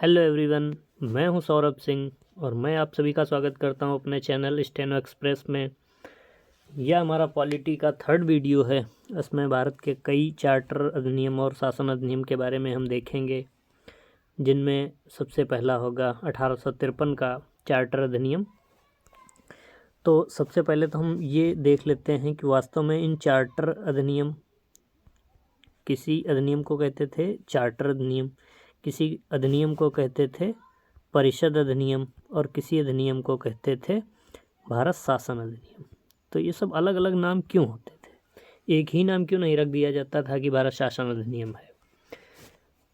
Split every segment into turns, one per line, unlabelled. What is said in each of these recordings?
Hello everyone, मैं हूं सौरभ सिंह और मैं आप सभी का स्वागत करता हूं अपने चैनल स्टेनो एक्सप्रेस में। यह हमारा पॉलिटी का थर्ड वीडियो है। इसमें भारत के कई चार्टर अधिनियम और शासन अधिनियम के बारे में हम देखेंगे, जिनमें सबसे पहला होगा 1853 का चार्टर अधिनियम। तो सबसे पहले तो हम ये देख लेते हैं कि वास्तव में इन चार्टर अधिनियम, किसी अधिनियम को कहते थे चार्टर अधिनियम, किसी अधिनियम को कहते थे परिषद अधिनियम और किसी अधिनियम को कहते थे भारत शासन अधिनियम। तो ये सब अलग अलग नाम क्यों होते थे? एक ही नाम क्यों नहीं रख दिया जाता था कि भारत शासन अधिनियम है?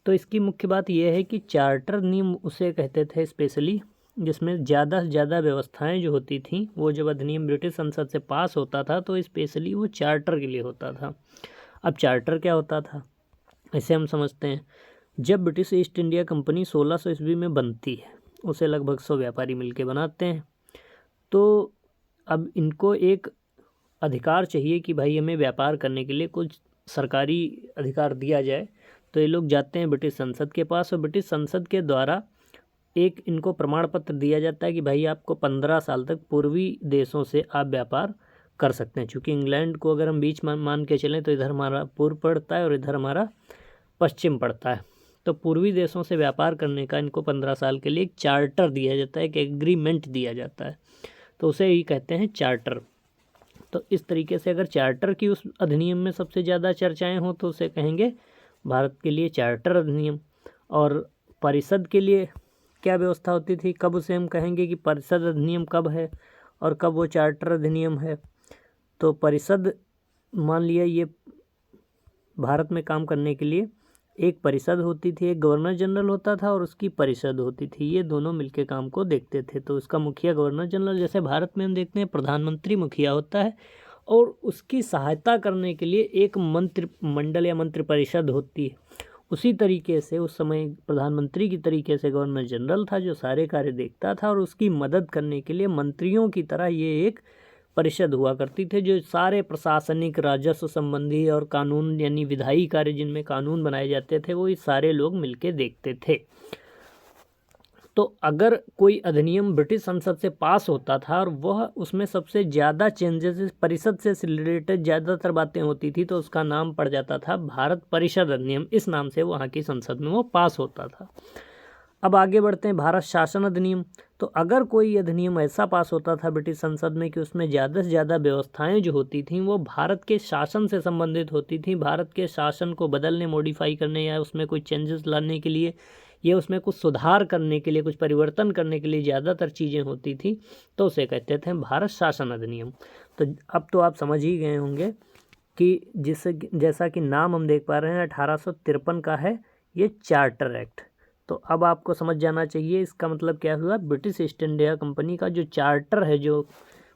तो इसकी मुख्य बात यह है कि चार्टर नियम उसे कहते थे स्पेशली जिसमें ज़्यादा से ज़्यादा व्यवस्थाएं जो होती थी, वो जब अधिनियम ब्रिटिश संसद से पास होता था तो स्पेशली वो चार्टर के लिए होता था। अब चार्टर क्या होता था, ऐसे हम समझते हैं। जब ब्रिटिश ईस्ट इंडिया कंपनी 1600 ईस्वी में बनती है, उसे लगभग 100 व्यापारी मिलकर बनाते हैं। तो अब इनको एक अधिकार चाहिए कि भाई हमें व्यापार करने के लिए कुछ सरकारी अधिकार दिया जाए। तो ये लोग जाते हैं ब्रिटिश संसद के पास और ब्रिटिश संसद के द्वारा एक इनको प्रमाण पत्र दिया जाता है कि भाई आपको 15 साल तक पूर्वी देशों से आप व्यापार कर सकते हैं। चूँकि इंग्लैंड को अगर हम बीच मान के चलें तो इधर हमारा पूर्व पड़ता है और इधर हमारा पश्चिम पड़ता है। तो पूर्वी देशों से व्यापार करने का इनको 15 साल के लिए एक चार्टर दिया जाता है, एक एग्रीमेंट दिया जाता है। तो उसे ही कहते हैं चार्टर। तो इस तरीके से अगर चार्टर की उस अधिनियम में सबसे ज़्यादा चर्चाएं हों तो उसे कहेंगे भारत के लिए चार्टर अधिनियम। और परिषद के लिए क्या व्यवस्था होती थी, कब उसे हम कहेंगे कि परिषद अधिनियम कब है और कब वो चार्टर अधिनियम है? तो परिषद, मान लिया ये भारत में काम करने के लिए एक परिषद होती थी, एक गवर्नर जनरल होता था और उसकी परिषद होती थी। ये दोनों मिलके काम को देखते थे। तो उसका मुखिया गवर्नर जनरल, जैसे भारत में हम देखते हैं प्रधानमंत्री मुखिया होता है, और उसकी सहायता करने के लिए एक मंत्रिमंडल या मंत्रिपरिषद होती है। उसी तरीके से उस समय प्रधानमंत्री की तरीके से गवर्नर जनरल था जो सारे कार्य देखता था, और उसकी मदद करने के लिए मंत्रियों की तरह ये एक परिषद हुआ करती थे जो सारे प्रशासनिक, राजस्व संबंधी और कानून यानी विधायी कार्य जिनमें कानून बनाए जाते थे वो ये सारे लोग मिलके देखते थे। तो अगर कोई अधिनियम ब्रिटिश संसद से पास होता था और वह उसमें सबसे ज़्यादा चेंजेस परिषद से रिलेटेड ज़्यादातर बातें होती थी तो उसका नाम पड़ जाता था भारत परिषद अधिनियम। इस नाम से वहाँ की संसद में वो पास होता था। अब आगे बढ़ते हैं, भारत शासन अधिनियम। तो अगर कोई अधिनियम ऐसा पास होता था ब्रिटिश संसद में कि उसमें ज़्यादा से ज़्यादा व्यवस्थाएं जो होती थीं वो भारत के शासन से संबंधित होती थी, भारत के शासन को बदलने, मॉडिफाई करने या उसमें कोई चेंजेस लाने के लिए या उसमें कुछ सुधार करने के लिए, कुछ परिवर्तन करने के लिए ज़्यादातर चीज़ें होती थी, तो उसे कहते थे भारत शासन अधिनियम। तो अब तो आप समझ ही गए होंगे कि जैसा कि नाम हम देख पा रहे हैं 1853 का है ये चार्टर एक्ट। तो अब आपको समझ जाना चाहिए इसका मतलब क्या हुआ। ब्रिटिश ईस्ट इंडिया कंपनी का जो चार्टर है, जो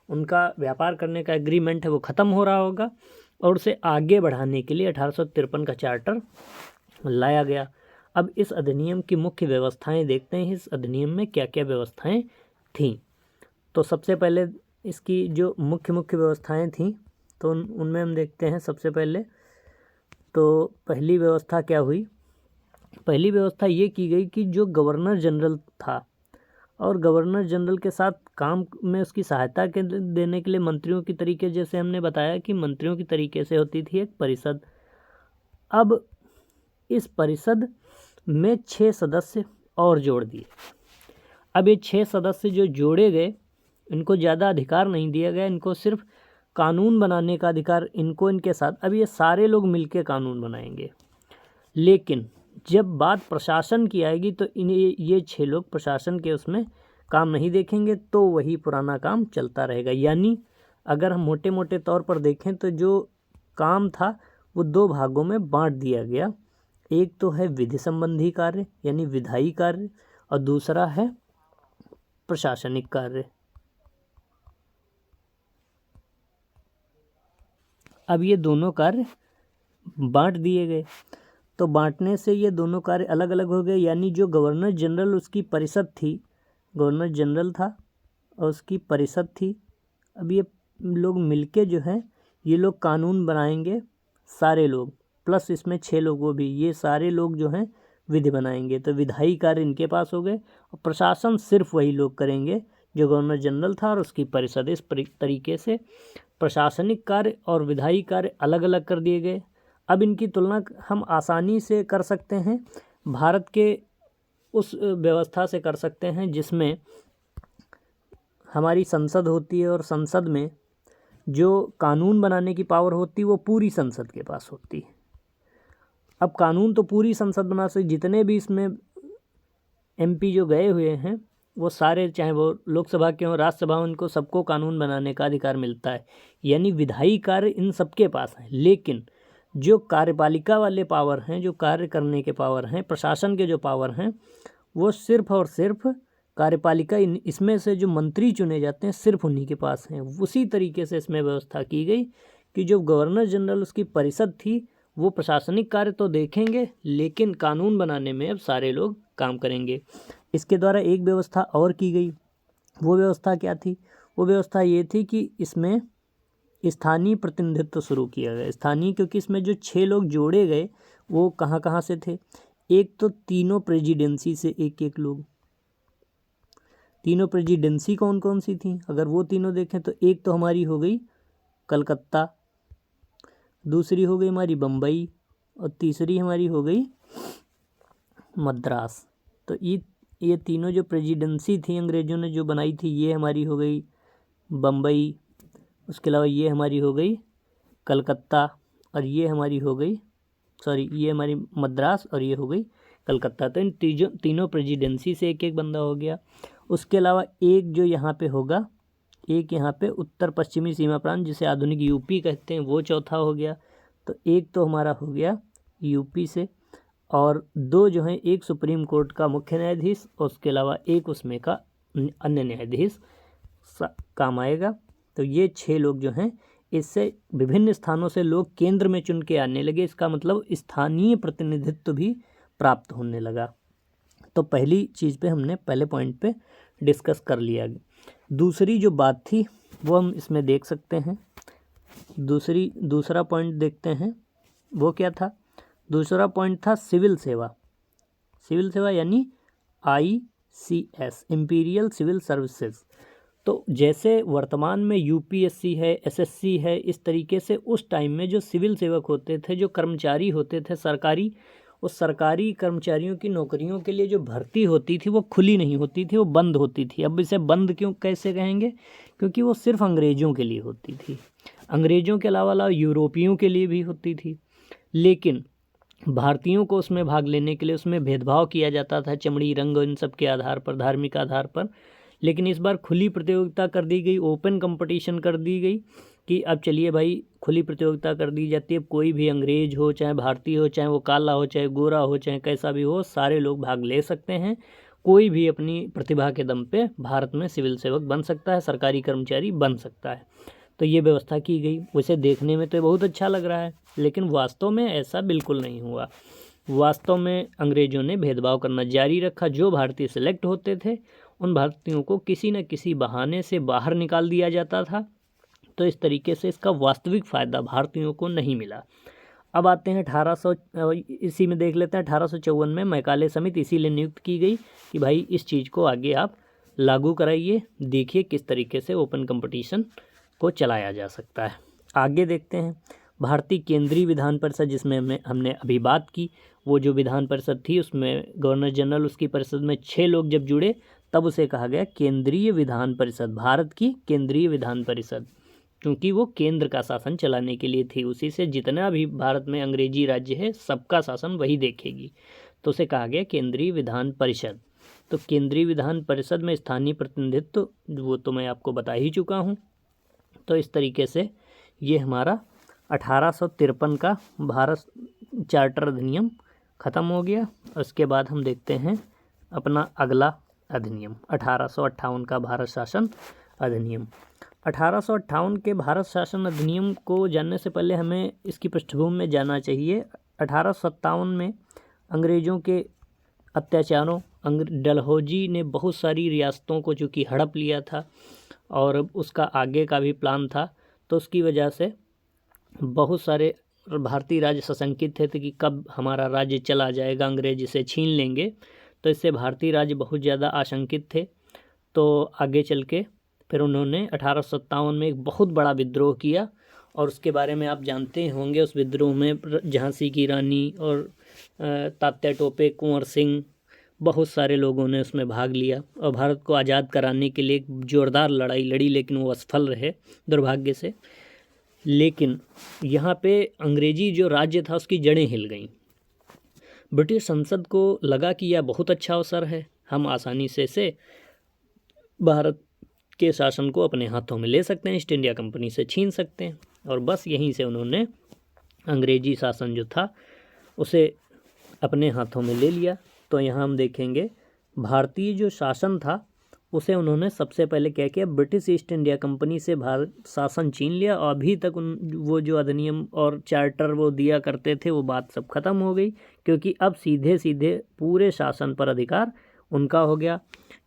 उनका व्यापार करने का एग्रीमेंट है, वो ख़त्म हो रहा होगा और उसे आगे बढ़ाने के लिए 1853 का चार्टर लाया गया। अब इस अधिनियम की मुख्य व्यवस्थाएं देखते हैं, इस अधिनियम में क्या क्या व्यवस्थाएं थीं। तो सबसे पहले इसकी जो मुख्य व्यवस्थाएं थीं तो उनमें हम देखते हैं। सबसे पहले तो पहली व्यवस्था क्या हुई, पहली व्यवस्था ये की गई कि जो गवर्नर जनरल था और गवर्नर जनरल के साथ काम में उसकी सहायता के देने के लिए मंत्रियों की तरीके, जैसे हमने बताया कि मंत्रियों की तरीके से होती थी एक परिषद। अब इस परिषद में 6 सदस्य और जोड़ दिए। अब ये 6 सदस्य जो जोड़े गए, इनको ज़्यादा अधिकार नहीं दिया गया, इनको सिर्फ कानून बनाने का अधिकार इनको इनके साथ। अब ये सारे लोग मिलके कानून बनाएंगे, लेकिन जब बात प्रशासन की आएगी तो ये 6 लोग प्रशासन के उसमें काम नहीं देखेंगे, तो वही पुराना काम चलता रहेगा। यानी अगर हम मोटे मोटे तौर पर देखें तो जो काम था वो 2 भागों में बांट दिया गया। एक तो है विधि संबंधी कार्य यानी विधायी कार्य, और दूसरा है प्रशासनिक कार्य। अब ये दोनों कार्य बांट दिए गए, तो बांटने से ये दोनों कार्य अलग अलग हो गए। यानी जो गवर्नर जनरल, उसकी परिषद थी, गवर्नर जनरल था और उसकी परिषद थी। अब ये लोग मिलके जो हैं ये लोग कानून बनाएंगे, सारे लोग प्लस इसमें 6 लोग वो भी, ये सारे लोग जो हैं विधि बनाएंगे। तो विधायी कार्य इनके पास हो गए और प्रशासन सिर्फ वही लोग करेंगे जो गवर्नर जनरल था और उसकी परिषद। इस तरीके से प्रशासनिक कार्य और विधायी कार्य अलग अलग कर दिए गए। अब इनकी तुलना हम आसानी से कर सकते हैं भारत के उस व्यवस्था से कर सकते हैं जिसमें हमारी संसद होती है और संसद में जो कानून बनाने की पावर होती है वो पूरी संसद के पास होती है। अब कानून तो पूरी संसद बना सकती, जितने भी इसमें एमपी जो गए हुए हैं वो सारे, चाहे वो लोकसभा के हों राज्यसभा, उनको सबको कानून बनाने का अधिकार मिलता है। यानी विधायी कार्य इन सबके पास है, लेकिन जो कार्यपालिका वाले पावर हैं, जो कार्य करने के पावर हैं, प्रशासन के जो पावर हैं, वो सिर्फ और सिर्फ कार्यपालिका इसमें से जो मंत्री चुने जाते हैं सिर्फ उन्हीं के पास हैं। उसी तरीके से इसमें व्यवस्था की गई कि जो गवर्नर जनरल उसकी परिषद थी वो प्रशासनिक कार्य तो देखेंगे लेकिन कानून बनाने में अब सारे लोग काम करेंगे। इसके द्वारा एक व्यवस्था और की गई। वो व्यवस्था क्या थी? वो व्यवस्था ये थी कि इसमें स्थानीय प्रतिनिधित्व शुरू किया गया। स्थानीय, क्योंकि इसमें जो 6 लोग जोड़े गए वो कहाँ कहाँ से थे? एक तो तीनों प्रेसिडेंसी से एक लोग। तीनों प्रेसिडेंसी कौन कौन सी थी? अगर वो तीनों देखें तो एक तो हमारी हो गई कलकत्ता, दूसरी हो गई हमारी बम्बई और तीसरी हमारी हो गई मद्रास। तो ये तीनों जो प्रेसिडेंसी थी अंग्रेज़ों ने जो बनाई थी, ये हमारी हो गई बम्बई, उसके अलावा ये हमारी हो गई कलकत्ता और ये हमारी हो गई ये हमारी मद्रास और ये हो गई कलकत्ता। तो इन तीनों प्रेसिडेंसी से एक बंदा हो गया। उसके अलावा एक जो यहाँ पे होगा, एक यहाँ पे उत्तर पश्चिमी सीमा प्रांत जिसे आधुनिक यूपी कहते हैं, वो चौथा हो गया। तो एक तो हमारा हो गया यूपी से और 2 जो हैं, एक सुप्रीम कोर्ट का मुख्य न्यायाधीश और उसके अलावा एक उसमें का अन्य न्यायाधीश काम आएगा। तो ये 6 लोग जो हैं, इससे विभिन्न स्थानों से लोग केंद्र में चुन के आने लगे। इसका मतलब स्थानीय प्रतिनिधित्व भी प्राप्त होने लगा। तो पहली चीज़ पे हमने पहले पॉइंट पे डिस्कस कर लिया। दूसरी जो बात थी वो हम इसमें देख सकते हैं। दूसरा पॉइंट देखते हैं, वो क्या था? दूसरा पॉइंट था सिविल सेवा। सिविल सेवा यानी ICS, इम्पीरियल सिविल सर्विसेज। तो जैसे वर्तमान में UPSC है, SSC है, इस तरीके से उस टाइम में जो सिविल सेवक होते थे, जो कर्मचारी होते थे सरकारी, उस सरकारी कर्मचारियों की नौकरियों के लिए जो भर्ती होती थी वो खुली नहीं होती थी, वो बंद होती थी। अब इसे बंद कैसे कहेंगे? क्योंकि वो सिर्फ अंग्रेज़ों के लिए होती थी। अंग्रेज़ों के अलावा यूरोपियों के लिए भी होती थी, लेकिन भारतीयों को उसमें भाग लेने के लिए उसमें भेदभाव किया जाता था, चमड़ी, रंग, इन सब के आधार पर, धार्मिक आधार पर। लेकिन इस बार खुली प्रतियोगिता कर दी गई, ओपन कंपटीशन कर दी गई कि अब चलिए भाई खुली प्रतियोगिता कर दी जाती है। कोई भी अंग्रेज हो, चाहे भारतीय हो, चाहे वो काला हो, चाहे गोरा हो, चाहे कैसा भी हो, सारे लोग भाग ले सकते हैं। कोई भी अपनी प्रतिभा के दम पे भारत में सिविल सेवक बन सकता है, सरकारी कर्मचारी बन सकता है। तो ये व्यवस्था की गई। वैसे देखने में तो बहुत अच्छा लग रहा है, लेकिन वास्तव में ऐसा बिल्कुल नहीं हुआ। वास्तव में अंग्रेज़ों ने भेदभाव करना जारी रखा। जो भारतीय सिलेक्ट होते थे उन भारतीयों को किसी न किसी बहाने से बाहर निकाल दिया जाता था। तो इस तरीके से इसका वास्तविक फ़ायदा भारतीयों को नहीं मिला। अब आते हैं 1800, इसी में देख लेते हैं 1854 में मैकाले समिति इसीलिए नियुक्त की गई कि भाई इस चीज़ को आगे आप लागू कराइए, देखिए किस तरीके से ओपन कंपटीशन को चलाया जा सकता है। आगे देखते हैं भारतीय केंद्रीय विधान परिषद, जिसमें हमने अभी बात की। वो जो विधान परिषद थी उसमें गवर्नर जनरल, उसकी परिषद में 6 लोग जब जुड़े तब उसे कहा गया केंद्रीय विधान परिषद, भारत की केंद्रीय विधान परिषद, क्योंकि वो केंद्र का शासन चलाने के लिए थी। उसी से जितना भी भारत में अंग्रेजी राज्य है सबका शासन वही देखेगी, तो उसे कहा गया केंद्रीय विधान परिषद। तो केंद्रीय विधान परिषद में स्थानीय प्रतिनिधित्व वो तो मैं आपको बता ही चुका हूँ। तो इस तरीके से ये हमारा 1853 का भारत चार्टर अधिनियम ख़त्म हो गया। उसके बाद हम देखते हैं अपना अगला अधिनियम 1858 का भारत शासन अधिनियम। 1858 के भारत शासन अधिनियम को जानने से पहले हमें इसकी पृष्ठभूमि में जाना चाहिए। 1857 में अंग्रेज़ों के अत्याचारों, डलहौजी ने बहुत सारी रियासतों को चूँकि हड़प लिया था और उसका आगे का भी प्लान था, तो उसकी वजह से बहुत सारे भारतीय राज्य सशंकित थे कि कब हमारा राज्य चला जाएगा, अंग्रेज इसे छीन लेंगे। तो इससे भारतीय राज्य बहुत ज़्यादा आशंकित थे। तो आगे चल के फिर उन्होंने 1857 में एक बहुत बड़ा विद्रोह किया, और उसके बारे में आप जानते होंगे। उस विद्रोह में झांसी की रानी और तात्या टोपे, कुंवर सिंह, बहुत सारे लोगों ने उसमें भाग लिया और भारत को आज़ाद कराने के लिए एक ज़ोरदार लड़ाई लड़ी, लेकिन वो असफल रहे दुर्भाग्य से। लेकिन यहाँ पे अंग्रेजी जो राज्य था उसकी जड़ें हिल गईं। ब्रिटिश संसद को लगा कि यह बहुत अच्छा अवसर है, हम आसानी से भारत के शासन को अपने हाथों में ले सकते हैं, ईस्ट इंडिया कंपनी से छीन सकते हैं। और बस यहीं से उन्होंने अंग्रेजी शासन जो था उसे अपने हाथों में ले लिया। तो यहाँ हम देखेंगे भारतीय जो शासन था उसे उन्होंने सबसे पहले क्या किया, ब्रिटिश ईस्ट इंडिया कंपनी से भारत शासन छीन लिया। और अभी तक वो जो अधिनियम और चार्टर वो दिया करते थे वो बात सब खत्म हो गई, क्योंकि अब सीधे सीधे पूरे शासन पर अधिकार उनका हो गया।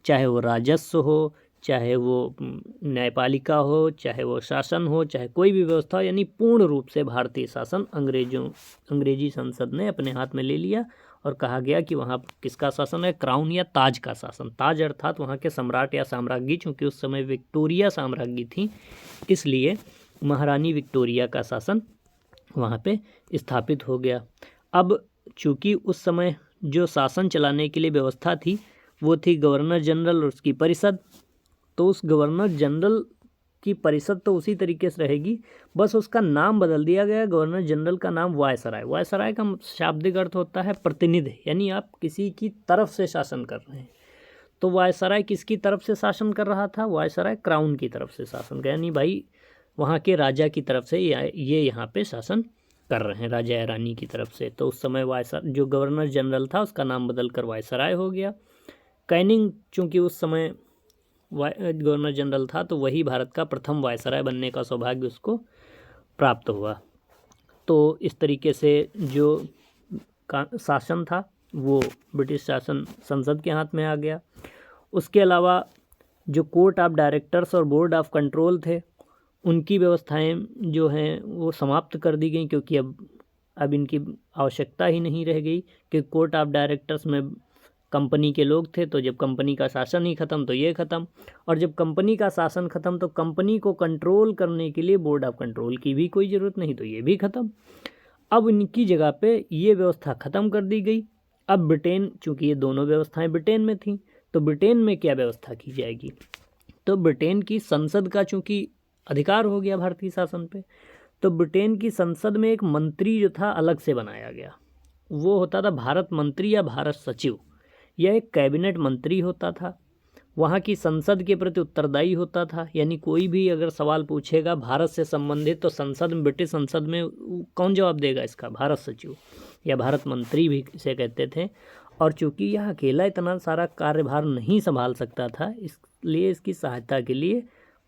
चाहे वो राजस्व हो, चाहे वो न्यायपालिका हो, चाहे वो शासन हो, चाहे कोई भी व्यवस्था हो, यानी पूर्ण रूप से भारतीय शासन अंग्रेजी संसद ने अपने हाथ में ले लिया। और कहा गया कि वहाँ किसका शासन है, क्राउन या ताज का शासन। ताज अर्थात वहाँ के सम्राट या साम्राज्ञी, चूँकि उस समय विक्टोरिया साम्राज्ञी थी, इसलिए महारानी विक्टोरिया का शासन वहाँ पे स्थापित हो गया। अब चूँकि उस समय जो शासन चलाने के लिए व्यवस्था थी वो थी गवर्नर जनरल और उसकी परिषद। तो उस गवर्नर जनरल की परिषद तो उसी तरीके से रहेगी, बस उसका नाम बदल दिया गया। गवर्नर जनरल का नाम वायसराय। वायसराय का शाब्दिक अर्थ होता है प्रतिनिधि, यानी आप किसी की तरफ से शासन कर रहे हैं। तो वायसराय किसकी तरफ से शासन कर रहा था, वायसराय क्राउन की तरफ से शासन कर, यानी भाई वहाँ के राजा की तरफ से ये यहाँ पे शासन कर रहे हैं, राजा या रानी की तरफ से। तो उस समय जो गवर्नर जनरल था उसका नाम बदल कर वायसराय हो गया। कैनिंग चूँकि उस समय गवर्नर जनरल था, तो वही भारत का प्रथम वायसराय बनने का सौभाग्य उसको प्राप्त हुआ। तो इस तरीके से जो शासन था वो ब्रिटिश शासन संसद के हाथ में आ गया। उसके अलावा जो कोर्ट ऑफ डायरेक्टर्स और बोर्ड ऑफ कंट्रोल थे उनकी व्यवस्थाएं जो हैं वो समाप्त कर दी गई, क्योंकि अब इनकी आवश्यकता ही नहीं रह गई। कि कोर्ट ऑफ डायरेक्टर्स में कंपनी के लोग थे, तो जब कंपनी का शासन ही ख़त्म तो ये ख़त्म, और जब कंपनी का शासन ख़त्म तो कंपनी को कंट्रोल करने के लिए बोर्ड ऑफ कंट्रोल की भी कोई ज़रूरत नहीं, तो ये भी ख़त्म। अब इनकी जगह पे ये व्यवस्था ख़त्म कर दी गई। अब ब्रिटेन, चूँकि ये दोनों व्यवस्थाएं ब्रिटेन में थीं, तो ब्रिटेन में क्या व्यवस्था की जाएगी। तो ब्रिटेन की संसद का चूँकि अधिकार हो गया भारतीय शासन पे, तो ब्रिटेन की संसद में एक मंत्री जो था अलग से बनाया गया। वो होता था भारत मंत्री या भारत सचिव। यह एक कैबिनेट मंत्री होता था, वहाँ की संसद के प्रति उत्तरदायी होता था। यानी कोई भी अगर सवाल पूछेगा भारत से संबंधित, तो संसद में, ब्रिटिश संसद में कौन जवाब देगा इसका, भारत सचिव या भारत मंत्री भी इसे कहते थे। और चूँकि यह अकेला इतना सारा कार्यभार नहीं संभाल सकता था, इसलिए इसकी सहायता के लिए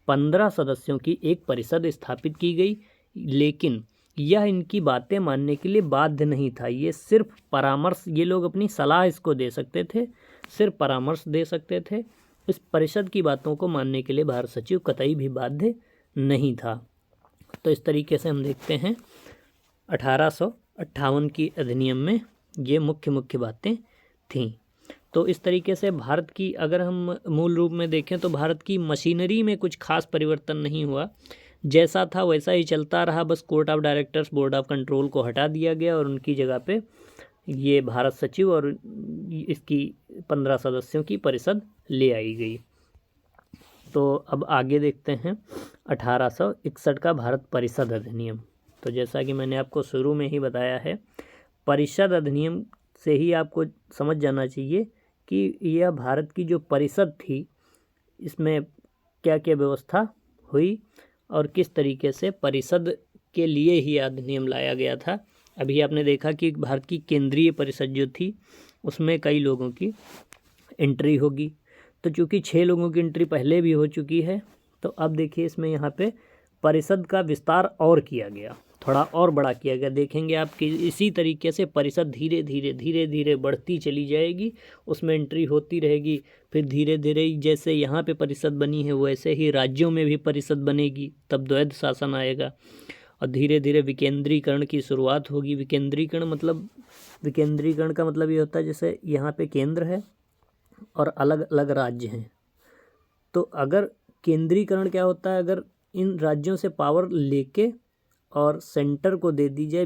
15 सदस्यों की एक परिषद स्थापित की गई। लेकिन यह इनकी बातें मानने के लिए बाध्य नहीं था। ये सिर्फ परामर्श, ये लोग अपनी सलाह इसको दे सकते थे, सिर्फ परामर्श दे सकते थे। इस परिषद की बातों को मानने के लिए भारत सचिव कतई भी बाध्य नहीं था। तो इस तरीके से हम देखते हैं 1858 की अधिनियम में ये मुख्य बातें थीं। तो इस तरीके से भारत की अगर हम मूल रूप में देखें तो भारत की मशीनरी में कुछ खास परिवर्तन नहीं हुआ, जैसा था वैसा ही चलता रहा। बस court of directors, board of control को हटा दिया गया और उनकी जगह पे ये भारत सचिव और इसकी 15 सदस्यों की परिषद ले आई गई। तो अब आगे देखते हैं 1861 का भारत परिषद अधिनियम। तो जैसा कि मैंने आपको शुरू में ही बताया है, परिषद अधिनियम से ही आपको समझ जाना चाहिए कि यह भारत की जो परिषद थी इसमें क्या क्या व्यवस्था हुई और किस तरीके से परिषद के लिए ही अधिनियम लाया गया था। अभी आपने देखा कि भारत की केंद्रीय परिषद जो थी उसमें कई लोगों की एंट्री होगी। तो चूँकि 6 लोगों की एंट्री पहले भी हो चुकी है, तो अब देखिए इसमें यहाँ पे परिषद का विस्तार और किया गया, थोड़ा और बड़ा किया गया। देखेंगे आप कि इसी तरीके से परिषद धीरे धीरे बढ़ती चली जाएगी, उसमें एंट्री होती रहेगी। फिर धीरे धीरे जैसे यहाँ पे परिषद बनी है वैसे ही राज्यों में भी परिषद बनेगी, तब द्वैध शासन आएगा। और धीरे धीरे विकेंद्रीकरण की शुरुआत होगी। विकेंद्रीकरण का मतलब ये होता है जैसे यहाँ पे केंद्र है और अलग अलग राज्य हैं। तो अगर केंद्रीकरण क्या होता है, अगर इन राज्यों से पावर लेके और सेंटर को दे दी जाए,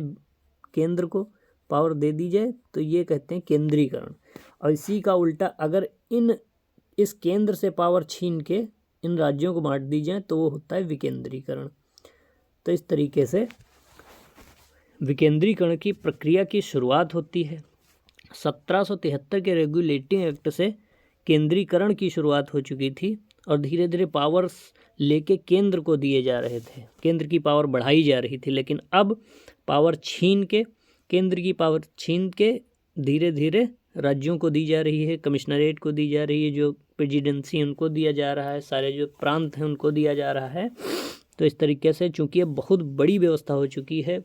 केंद्र को पावर दे दी जाए, तो ये कहते हैं केंद्रीकरण। और इसी का उल्टा अगर इस केंद्र से पावर छीन के इन राज्यों को बांट दी जाए तो वो होता है विकेंद्रीकरण। तो इस तरीके से विकेंद्रीकरण की प्रक्रिया की शुरुआत होती है। 1773 के रेगुलेटिंग एक्ट से केंद्रीकरण की शुरुआत हो चुकी थी और धीरे धीरे पावर्स लेके केंद्र को दिए जा रहे थे, केंद्र की पावर बढ़ाई जा रही थी। लेकिन अब केंद्र की पावर छीन के धीरे धीरे राज्यों को दी जा रही है, कमिश्नरेट को दी जा रही है, जो प्रेसिडेंसी उनको दिया जा रहा है, सारे जो प्रांत हैं उनको दिया जा रहा है। तो इस तरीके से चूँकि ये बहुत बड़ी व्यवस्था हो चुकी है,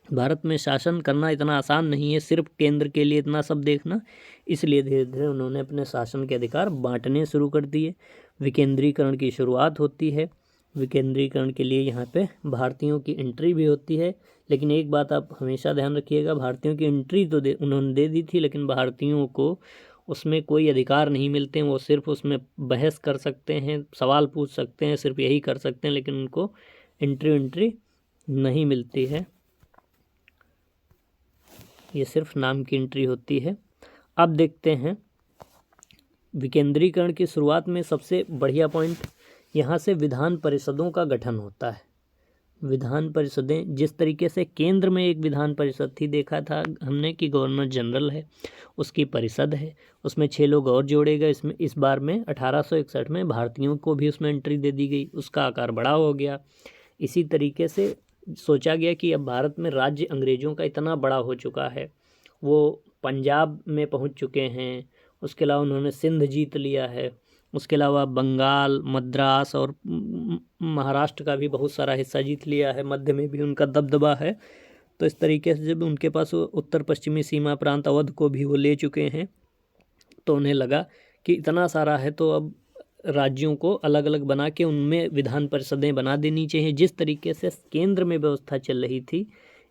भारत में शासन करना इतना आसान नहीं है, सिर्फ केंद्र के लिए इतना सब देखना, इसलिए धीरे धीरे उन्होंने अपने शासन के अधिकार बांटने शुरू कर दिए। विकेंद्रीकरण की शुरुआत होती है। विकेंद्रीकरण के लिए यहाँ पे भारतीयों की एंट्री भी होती है। लेकिन एक बात आप हमेशा ध्यान रखिएगा, भारतीयों की एंट्री तो उन्होंने दे दी थी, लेकिन भारतीयों को उसमें कोई अधिकार नहीं मिलते हैं। वो सिर्फ उसमें बहस कर सकते हैं, सवाल पूछ सकते हैं, सिर्फ यही कर सकते हैं, लेकिन उनको एंट्री नहीं मिलती है। ये सिर्फ नाम की एंट्री होती है। अब देखते हैं विकेंद्रीकरण की शुरुआत में सबसे बढ़िया पॉइंट, यहाँ से विधान परिषदों का गठन होता है। विधान परिषदें, जिस तरीके से केंद्र में एक विधान परिषद थी, देखा था हमने कि गवर्नर जनरल है, उसकी परिषद है, उसमें 6 लोग और जोड़े गए। इसमें इस बार में 1861 में भारतीयों को भी उसमें एंट्री दे दी गई, उसका आकार बड़ा हो गया। इसी तरीके से सोचा गया कि अब भारत में राज्य अंग्रेज़ों का इतना बड़ा हो चुका है, वो पंजाब में पहुंच चुके हैं, उसके अलावा उन्होंने सिंध जीत लिया है, उसके अलावा बंगाल, मद्रास और महाराष्ट्र का भी बहुत सारा हिस्सा जीत लिया है, मध्य में भी उनका दबदबा है। तो इस तरीके से जब उनके पास उत्तर पश्चिमी सीमा प्रांत अवध को भी वो ले चुके हैं, तो उन्हें लगा कि इतना सारा है तो अब राज्यों को अलग अलग बना के उनमें विधान परिषदें बना देनी चाहिए। जिस तरीके से केंद्र में व्यवस्था चल रही थी,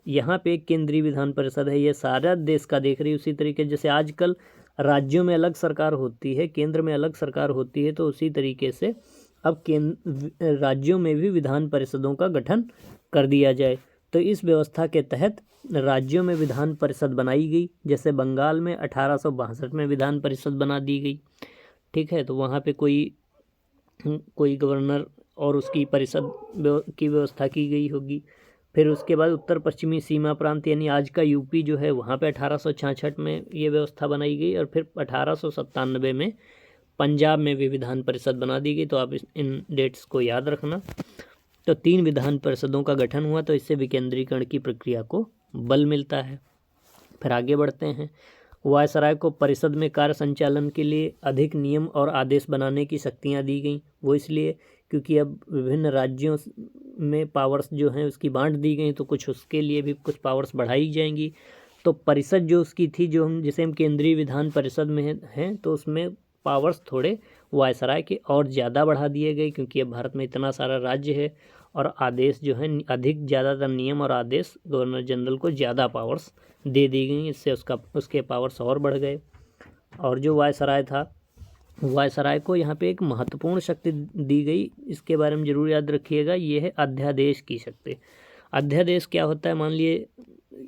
यहाँ पे एक केंद्रीय विधान परिषद है, ये सारा देश का देख रही है। उसी तरीके जैसे आजकल राज्यों में अलग सरकार होती है, केंद्र में अलग सरकार होती है, तो उसी तरीके से अब राज्यों में भी विधान परिषदों का गठन कर दिया जाए। तो इस व्यवस्था के तहत राज्यों में विधान परिषद बनाई गई। जैसे बंगाल में 1862 में विधान परिषद बना दी गई, ठीक है। तो वहाँ पे कोई गवर्नर और उसकी परिषद की व्यवस्था की गई होगी। फिर उसके बाद उत्तर पश्चिमी सीमा प्रांत यानी आज का यूपी जो है, वहाँ पे 1866 में ये व्यवस्था बनाई गई। और फिर 1897 में पंजाब में भी विधान परिषद बना दी गई। तो आप इन डेट्स को याद रखना। तो 3 विधान परिषदों का गठन हुआ, तो इससे विकेंद्रीकरण की प्रक्रिया को बल मिलता है। फिर आगे बढ़ते हैं। वायसराय को परिषद में कार्य संचालन के लिए अधिक नियम और आदेश बनाने की शक्तियाँ दी गई। वो इसलिए क्योंकि अब विभिन्न राज्यों में पावर्स जो हैं उसकी बांट दी गई, तो कुछ उसके लिए भी कुछ पावर्स बढ़ाई जाएंगी। तो परिषद जो उसकी थी, जिसे हम केंद्रीय विधान परिषद में हैं, तो उसमें पावर्स थोड़े वायसराय के और ज़्यादा बढ़ा दिए गए, क्योंकि अब भारत में इतना सारा राज्य है और आदेश जो है ज़्यादातर नियम और आदेश गवर्नर जनरल को ज़्यादा पावर्स दे दी गई। इससे उसके पावर्स और बढ़ गए। और जो वायसराय था, वायसराय को यहाँ पे एक महत्वपूर्ण शक्ति दी गई, इसके बारे में ज़रूर याद रखिएगा। ये है अध्यादेश की शक्ति। अध्यादेश क्या होता है, मान लिए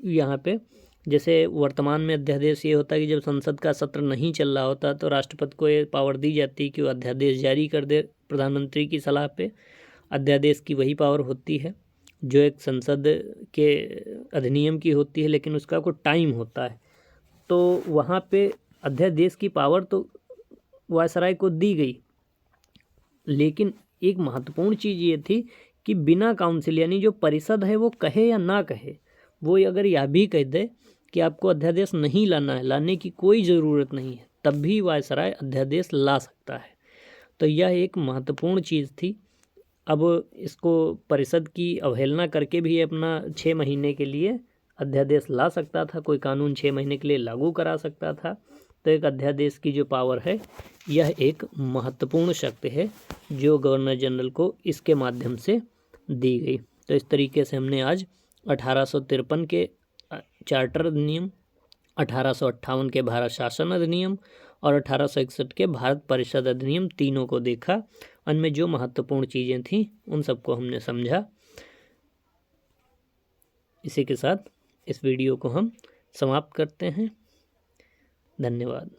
यहाँ पे जैसे वर्तमान में अध्यादेश ये होता है कि जब संसद का सत्र नहीं चल रहा होता तो राष्ट्रपति को ये पावर दी जाती है कि वो अध्यादेश जारी कर दे प्रधानमंत्री की सलाह पे। अध्यादेश की वही पावर होती है जो एक संसद के अधिनियम की होती है, लेकिन उसका कोई टाइम होता है। तो वहाँ पे अध्यादेश की पावर तो वायसराय को दी गई, लेकिन एक महत्वपूर्ण चीज़ ये थी कि बिना काउंसिल यानी जो परिषद है वो कहे या ना कहे, वो अगर यह भी कह दे कि आपको अध्यादेश नहीं लाना है, लाने की कोई ज़रूरत नहीं है, तब भी वायसराय अध्यादेश ला सकता है। तो यह एक महत्वपूर्ण चीज़ थी। अब इसको परिषद की अवहेलना करके भी अपना 6 महीने के लिए अध्यादेश ला सकता था, कोई कानून 6 महीने के लिए लागू करा सकता था। तो एक अध्यादेश की जो पावर है, यह एक महत्वपूर्ण शक्ति है जो गवर्नर जनरल को इसके माध्यम से दी गई। तो इस तरीके से हमने आज 1853 के चार्टर अधिनियम, 1858 के भारत शासन अधिनियम और 1861 के भारत परिषद अधिनियम, तीनों को देखा। उनमें जो महत्वपूर्ण चीज़ें थीं उन सबको हमने समझा। इसी के साथ इस वीडियो को हम समाप्त करते हैं। धन्यवाद।